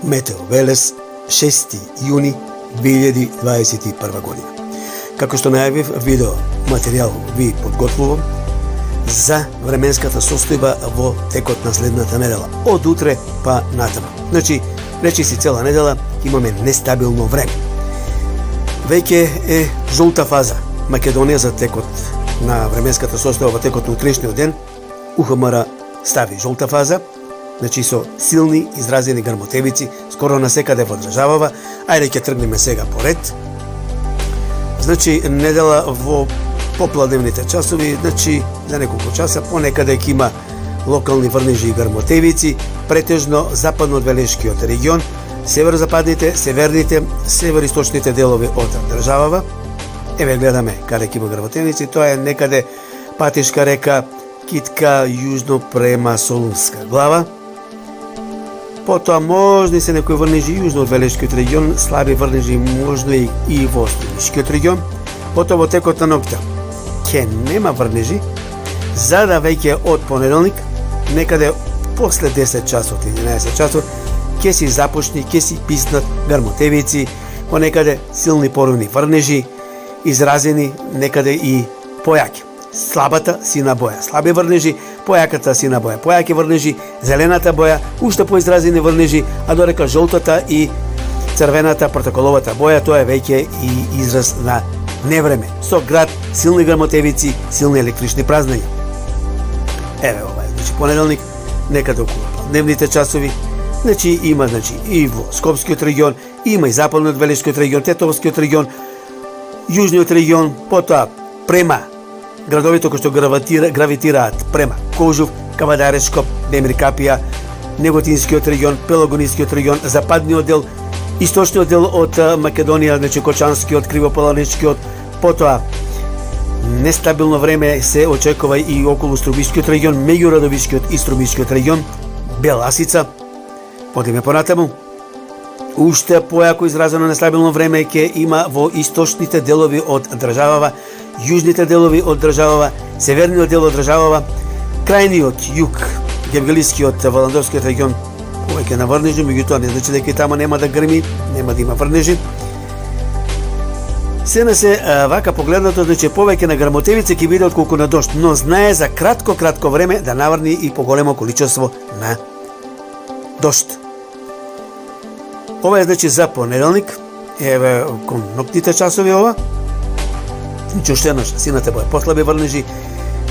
Метео Велес, 6. јуни 2021 година. Како што најавив, видео материјал ви подготвувам за временската состојба во текот на следната недела, од утре па натаму. Значи, речиси цела недела имаме нестабилно време. Веќе е жолта фаза Македонија за текот на временската состојба во текот на утрешниот ден. УХМР стави жолта фаза, значи со силни изразени грмотевици скоро на секаде во државава. Ајде ќе тргнеме сега по ред. Значи, недела во попладневните часови, значи за неколку часа понекаде ќе има локални врнежи и грмотевици, претежно западно од Велешкиот регион, северозападните, северните, североисточните делови од државава. Еве гледаме каде ќе има грмотевици, тоа е некаде Патишка река, Китка, јужно према Солунска глава. Потоа можни се некои врнежи јужно од Велешкиот регион, слаби врнежи можно и во Столичкиот регион. Потоа во текот на ноќта ќе нема врнежи, за да веќе од понеделник, некаде после 10 часот и 11 часот, ќе си започни, ќе си писнат грмотевици, понекаде силни поровни врнежи, изразени некаде и појаки. Слабата сина боја, слаби врнежи, појаката сина боја, појаки врнежи, зелената боја, уште поизразени врнежи, а дорека жолтата и црвената, протоколовата боја, тоа е веќе и израз на невреме. Со град, силни грмотевици, силни електрични празнења. Еве ова е, значи понеделник, некаде околу дневните часови, значи има и во Скопскиот регион, има и западно од Велешкиот регион, Тетовскиот регион, јужниот регион, потоа према градовите кои што гравитираат према Кожув, Кавадаречко, Демир Капија, Неготинскиот регион, Пелагонискиот регион, западниот дел, источниот дел од Македонија, значи Кочанскиот, Кривополанечкиот, потоа нестабилно време се очекува и околу Струмишкиот регион, меѓу Радовишкиот и Струмишкиот регион, Беласица. Одиме понатаму. Уште појако изразено нестабилно време ќе има во источните делови од државава, јужните делови од државава, северниот дел од државава, крајниот југ, Гевгелискиот, Валандорскиот регион, повеќе на врнежи, меѓутоа не значи дека и тама нема да грми, нема да има врнежи. Се не се вака погледнато, значи повеќе на грмотевици ќе биде отколку на дожд, но знае за кратко време да наврни и поголемо количество на дожд. Ова е значи за понеделник, еве кон ноќните часови ова. Значи уште еднаш сината боја послаби врнежи,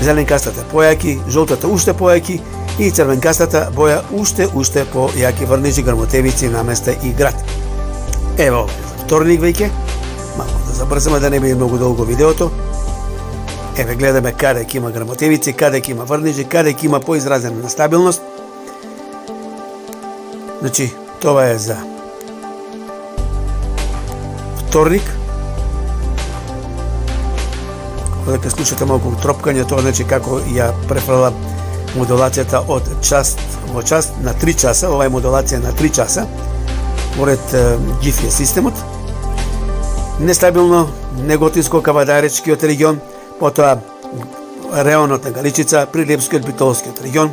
зеленкастата појаки, жолтата уште појаки и црвенкастата боја уште појаки врнежи, грмотевици на места и град. Ево ова е за вторник веќе. Малку да забрзаме да не биде многу долго видеото. Еве гледаме каде ќе има грмотевици, каде ќе има врнежи, каде ќе има поизразена нестабилност. Значи тоа е за вторник. Дека слушате малку тропкање, тоа значи како ја префрла модулацијата од час во час на 3 часа, ова е модулација на 3 часа, поред GIF системот. Нестабилно Неготинско, Кавадаречкиот регион, потоа реонот на Галичица, Прилепскиот, Битолскиот регион.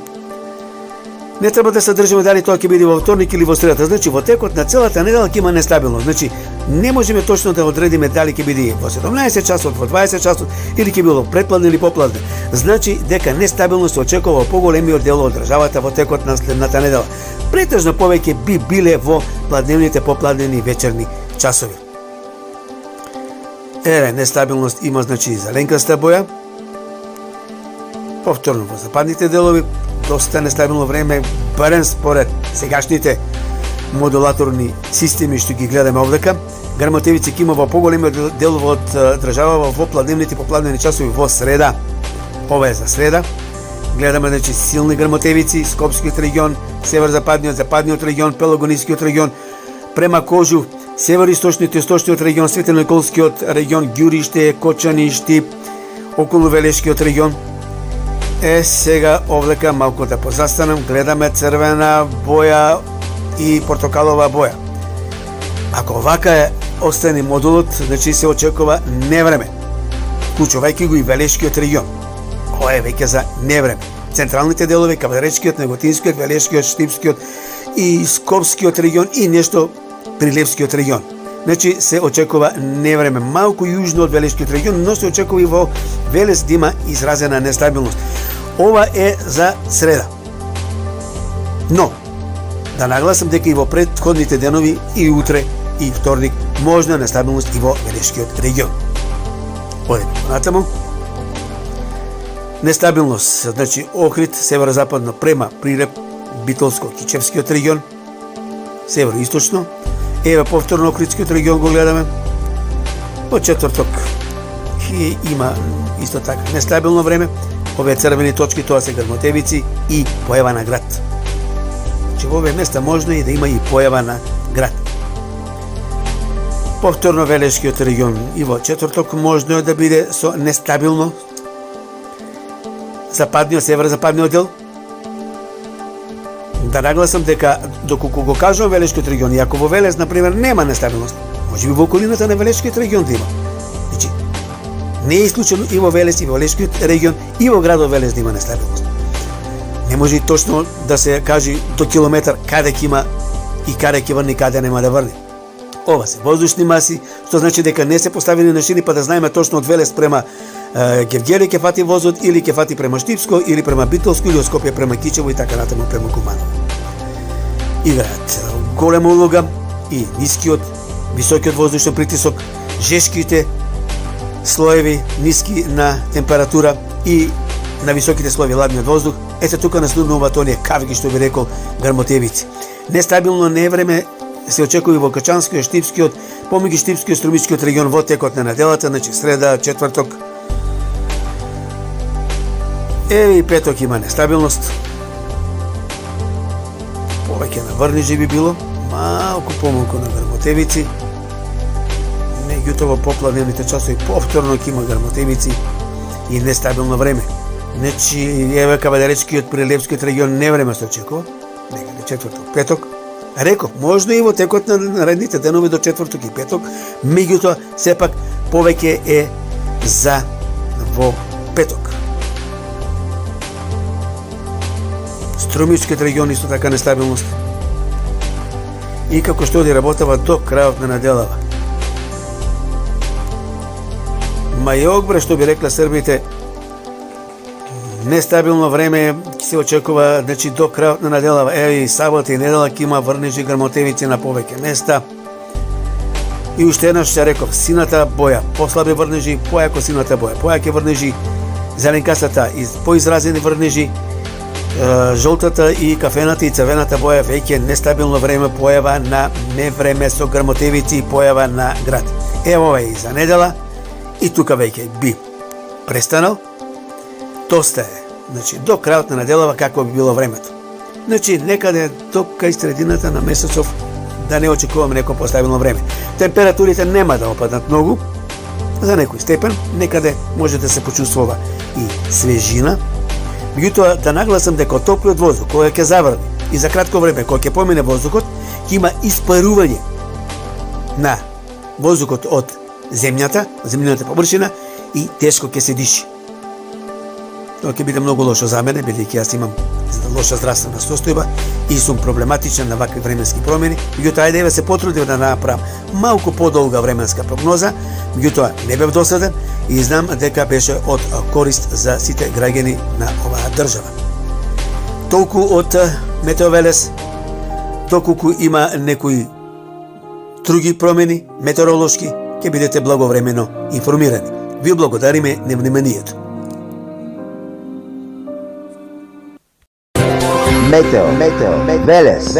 Не треба да се држиме дали тоа ќе биде во вторник или во средата, значи во текот на целата недела ќе има нестабилност. Значи не можеме точно да одредиме дали ќе биде во 17 часот, во 20 часот или ќе било предпладне или попладне. Значи дека нестабилност се очекува во поголемиот дел од државата во текот на следната недела. Претежно повеќе би биле во пладневните, попладнени и вечерни часови. Еве, нестабилност има значи зеленкаста боја. Повторно во западните делови доста нестабилно време, барем според сегашните модулаторни системи што ги гледаме овдека. Грмотевици ќе има во поголемиот дел од државава во пладневните и попладнени часови во среда. Ова е за среда. Гледаме значи силни грмотевици, Скопскиот регион, северозападниот, западниот регион, Пелагонискиот регион, према Кожув, североисточниот и источниот регион, Светинониколскиот регион, Ѓуриште, Кочаништи, околу Велешкиот регион. Сега овдека малку да позастанем, гледаме црвена боја и портокалова боја. Ако вака остане модулот, значи се очекува невреме. вклучувајќи го и Велешкиот регион. Ова е веќе за невреме. Централните делови, Кавдаречкиот, Неготинскиот, Велешкиот, Штипскиот и Скопскиот регион и нешто Прилепскиот регион. Значи се очекува невреме малку јужно од Велешкиот регион, но се очекува и во Велес да има изразена нестабилност. Ова е за среда. Но да нагласам дека и во претходните денови и утре и вторник можна нестабилност и во Велешкиот регион. Одеме натаму. Нестабилност, значи Охрид, северозападно према Прилеп, Битолско, Кичевскиот регион, североисточно. Еве повторно Охридскиот регион го гледаме. Во четврток и има исто така нестабилно време. Овие црвени точки тоа се грмотевици и појава на град. Че во овие места можно и да има и појава на град. Повторно Велешкиот регион и во четврток можно е да биде со нестабилно. Западниот, северозападниот дел. Да нагласам дека доколку го кажувам Велешкиот регион, и ако во Велес, например, нема нестабилност, може би во околината на Велешкиот регион да има. Значи, не е исклучено и во Велес, и во Велешкиот регион, и во градот Велес да има нестабилност. Не може и точно да се каже до километар каде ќе има и каде ќе врне и каде нема да врне. Ова се воздушни маси, што значи дека не се поставени на шини, па да знаеме точно од Велес према Гевгели ќе фати возот, или ќе фати према Штипско, или према Битолско, или од Скопје према Кичево и така натаму према Куманово. Играат голема улога и нискиот, високиот воздушен притисок, жешките слоеви ниски на температура и на високите слоеви ладниот воздух. Ете тука наследуваат оние кавги што би рекол грмотевици. Нестабилно невреме се очекува во Качанскиот, Штипскиот, помеѓу Штипскиот, Струмичкиот регион во текот на неделата, значи среда, четврток. Еве и петок има нестабилност. Повеќе на Врнежи би било, малку помалку на грмотевици. Меѓутоа во поплавните часови повторно ќе има грмотевици и нестабилно време. Значи еве Кавадаречкиот, Прилепскиот регион невреме се очекува, некаде четврток, петок. Реков, можно и во текот на наредните денови до четврток и петок, меѓутоа сепак повеќе е за во петок. Струмичкиот регион исто така нестабилност. И како што оди работава до крајот на неделава. Мајогбре, што би рекла србите, нестабилно време се очекува, значи до крајот на неделава. Еви сабота и недела ќе има Врнежи грмотевици на повеќе места. И уште еднаш ќе реков, сината боја, послаби Врнежи, појако сината боја, појаки Врнежи, зеленкастата и поизразени Врнежи, жолтата и кафената и црвената боја веќе нестабилно време, појава на невреме со грмотевици и појава на град. Ево ова и за недела и тука веќе би престанал. Доста е. Значи, до крајот на неделава како би било времето. Значи, некаде до кај средината на месецов да не очекуваме неко постабилно време. Температурите нема да опаднат многу, за некој степен, некаде може да се почувствува и свежина. Меѓутоа, да нагласам дека топлиот воздух, кој ќе заврне и за кратко време, кој ќе помине воздухот, ќе има испарување на воздухот од земјната површина и тешко ќе се диши. Тоа ќе биде многу лошо за мене, бидејќи јас имам лоша здравствена состојба и сум проблематичен на вакви временски промени. Меѓутоа, ајде се потрудив да направам малку подолга временска прогноза, меѓутоа не бев досаден и знам дека беше од корист за сите граѓани на оваа држава. Толку од Метеовелес, доколку има некои други промени метеоролошки, ќе бидете благовремено информирани. Ви благодариме на вниманието. Метео, Велес.